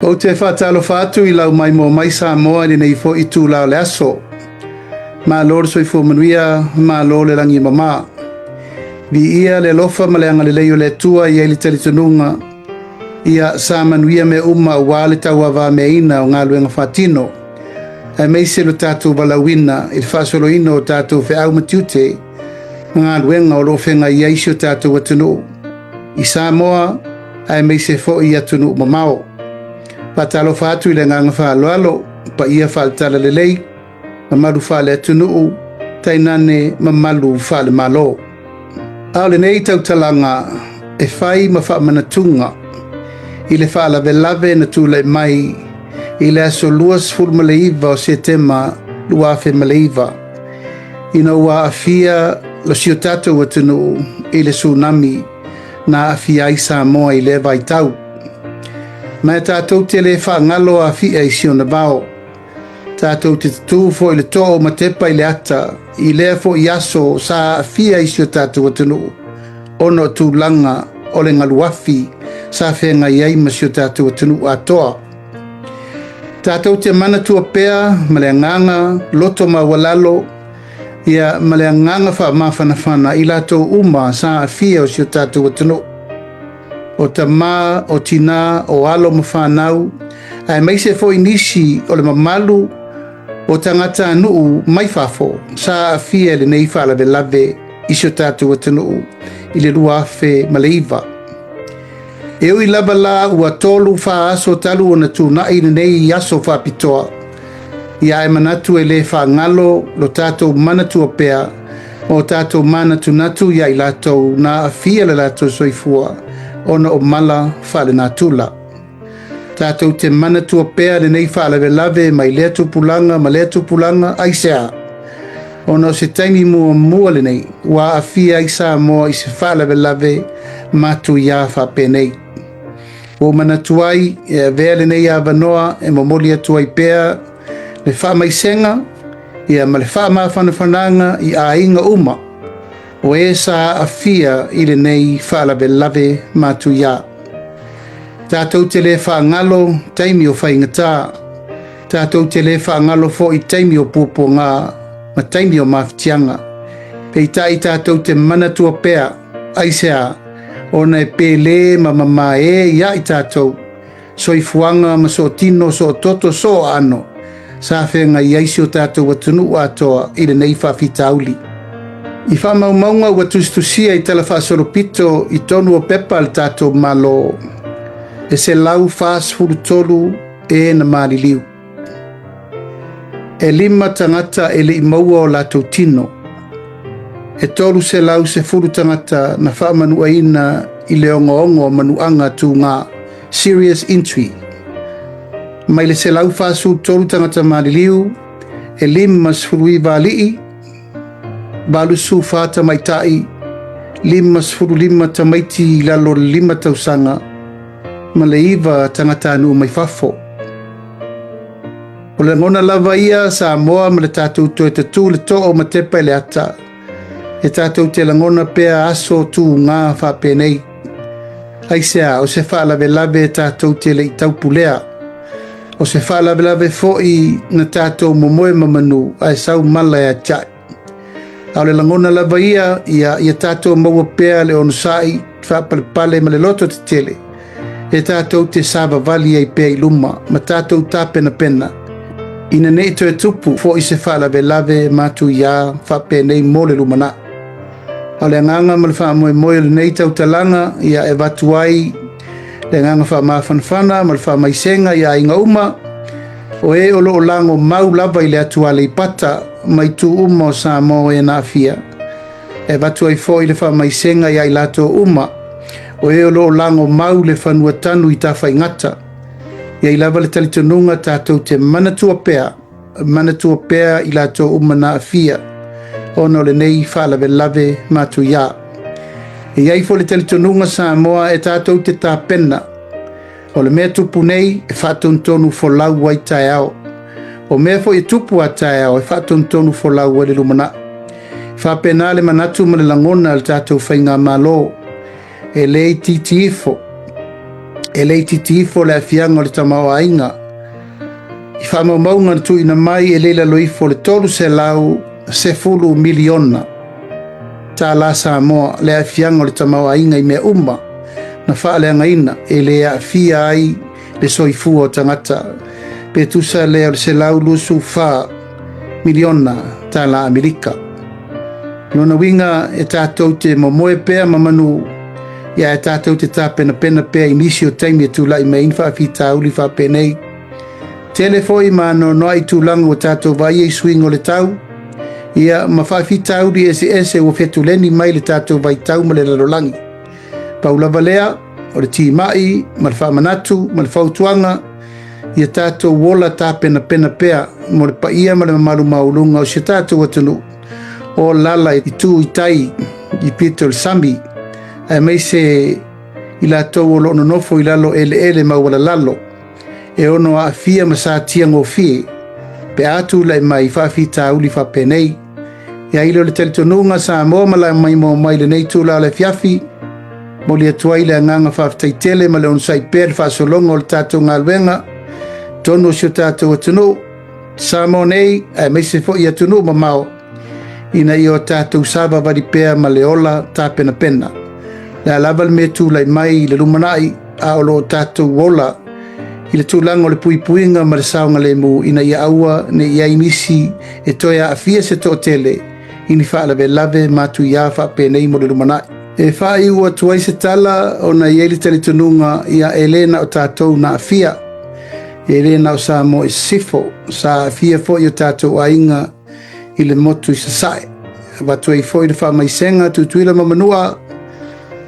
O te whātalo whātu I lau mai mō mai Samoa ni nei fo I tū lau le aso. Mā lor soi fo manuia, mā lor le rangi mama. Vi ia le lofa ma le anga le leio le tua I eili tali tununga. Ia sa manuia me uma wale tau awa me ina o ngā luenga whātino. Ai meise lo tātou balawina I whāsolo ino o tātou whi au matiute. Ngā luenga o lo whenga I aisio tātou atunu. I Samoa, ai meise fo I atunu mamao. Patalo fatu I le nganga whaaloalo, pa ia whaatala le lei, mamalu whaale atunuu, tainane mamalu whaale malo. Ao le nei tau talanga, e whai ma wha manatunga, I le whaalawe lave na tūlai mai, I le aso luas ful maleiva o se tema luafe maleiva. Ina ua afia lo sio tatou atunuu, I le tsunami, na afia I Samoa I le vaitau. Mai tātou te le whaangalo a fia I siona bao. Tātou te tū fo I le tō ma tepa I le ata, I lea fo I aso sa a fia I sio tātou atunu. Ono tū langa o le ngaluafi sa whenga iei ma sio tātou atunu atoa. Tātou te mana tua pea, ma le nganga, loto ma walalo, ia ma le nganga wha mawhanawhana I lato uma sa a fia o sio tātou atunu. O ta mā, o tina, o alo ma whanau, ai meise fo inisi o le mamalu o tangata anuu mai whafo, sa a fia le nei whaalawe lave isio tātou atanuu I le ruafe maleiva. E ui lava la ua tolu wha aso talu o na tūnai le nei I aso whapitoa. Ia e manatu e le whaangalo lo tātou manatua pea, o tātou manatu natu ia I latou na a fia le latou soifua. Ona o mala whale nā tula. Tātou te mana tua pēa le nei whalawe lave mai lea tupulanga ma lea tupulanga aisea. Ona o se taimi mua le nei, wā a fia I Samoa I se whalawe lave matu ia whapēnei. O mana tuai, e vea le nei awanoa e momoli atuai pēa le whamaisenga, ia ma le whamawhanawhananga I a inga uma. O e sa a fia I le nei whaalawe lave matu ia. Tātou te le whaangalo taimi o whaingatā. Tātou te le whaangalo fo I taimi o pūpō ngā, ma taimi o mawhitianga. Pei tai tātou te manatua pea, aisea, o nei pēle ma mama e ia I tātou. Soifuanga ma so tino so toto so ano. Sa whenga I aisio tātou atunu atoa I le nei whawhitauli. I whamaumaunga ua tustusia I tala whaasoropito I tonu o pepa al tātou malo. E se lau whaas furu tolu e na mariliu. E lima tangata e le imaua o lātou tino. E tolu se lau se furu tangata na whaamanua ina I le ongo manuanga tu ngā serious entry. Mai le se lau whaas furu tolu tangata mariliu e lima se furu I vālii. Balu su fata mai tai, lima sfuru lima tamaiti lalo lima tausanga, ma le iwa tangata anu mai fafo. O le ngona lava ia Samoa ma le tātou toe tatu le to'o ma tepa le ata. E tātou te langona pea aso tu ngā whapēnei. Aisea, o se whaalawe lave tātou te le I taupulea. O se whaalawe lave fo'i na tātou momoe mamanu ai sau mala e chai. Au le langona lava ia tātou maua pēa le onusai whapalepale ma le loto te tele. E tātou te sāwa vali ai pēa I luma, ma tātou tā pena pena. Ina nei to e tupu fo I se whaalawe lave matu ia whape nei mo le lumana. Au le nganga ma le whaamoe moe le nei tau talanga ia e watu ai le nganga whaamawhanwhana ma le whaamaisenga ia inga uma. O e olo o lango mau lava I le atua le ipata mai tu uma o Samoa e nā fia. E watu ai fo I le whamaisenga ia I lato uma. O e olo o lango mau le whanua tanu I tā whaingata. Ia I lava le talitonunga tātou te manatua pēa I lato uma nā fia. Ono le nei whalawe lave matu ia. E iai fo le talitonunga Samoa e tātou te tā pena. O le mea tupu nei e whātontonu fo lau wai tae ao. O mea fo I tupu a tae ao e whātontonu fo lau wai le lumana. Whāpena le manatu ma le langona al tātou whainga malo. E le titifo. e leiti tifo le afianga o le tamau ainga. I whamaumaunga tu ina mai e leila loifo le tolu se lau se fulu miliona. Tā la Samoa le afianga o le tamau ainga I mea uma na whaaleanga ina e le afia ai le soifua o tangata. Pe tusa le se lau lusu wha miliona tā la Amerika. Nona winga e tātou te momoe pēr mamanu ia e tātou te tā pena pēr inisi o taimi e tūlai me inwha a whita uli wha pēnei. Telefoi ma no noai tūlanga o tātou vai e swing o le tau. Ia ma wha whita uli ese o whetu leni mai le tātou vai tau ma le larolangi. Paulava lea o le ti mai, ma le wha manatu, ma le whautuanga. Ia tātou wola tā pena pēr mo le paia ma le mamalu maulunga o se tātou atunu. O lala I tu I tai I pito le sami ai mai se I lātou o lono nofo I lalo ele mawala lalo e ono a fia ma sa tia ngofie pe atu lai mai whawhita uli whapenei ia ilo le teletonunga sa mo mala mai mo mai le nei tu la le fiafi mo le atuai le nganga whawhitaitele ma le onsai per whasolonga o le tātou ngalwenga tono sio tātou atunu sa mo nei ai mai se fo I atunu ma mao ina I o tātou sava wari pēr ma le ola tā pena. Le alawa le me tū lai mai le lumanai a olo o tātou ola I le tūlanga o le puipuinga ma le saunga le mu ina ia aua ne ia inisi e toia a fia se tō tele ini whaalawe lave mātu ia wha pēnei mo le lumanai. E wha I ua tuai se tala o na ieli tali tununga ia elena o tātou na fia. Elena o sa mo I sifo sa fia fo I o tātou ainga I le motu I sasae. Watu I foi le wha maisenga tutuila mamanua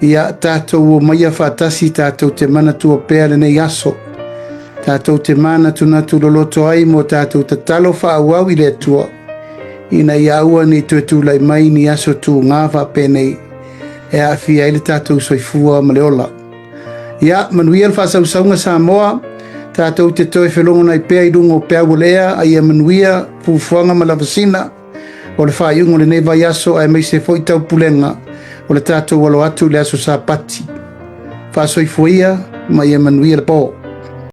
ia tātou o maia whatasi tātou te mana tua pēr le nei aso. Tātou te mana tunatu loloto ai mo tātou te talo wha awau I le atua. Ina ia aua ni tuetulai mai ni aso tu ngāwa pēnei e a fia I le tātou soifua ma le ola. Ia manuia le whasausaunga Samoa tātou te toi whelongona I pēr I rungo pēr wolea a ia manuia pufuanga ma lavasina o le whaiungo le neva I aso ai mai se foi tau pulenga o le tātou walo atu le aso sa pati. Whasoifuia mai e manuia le pō.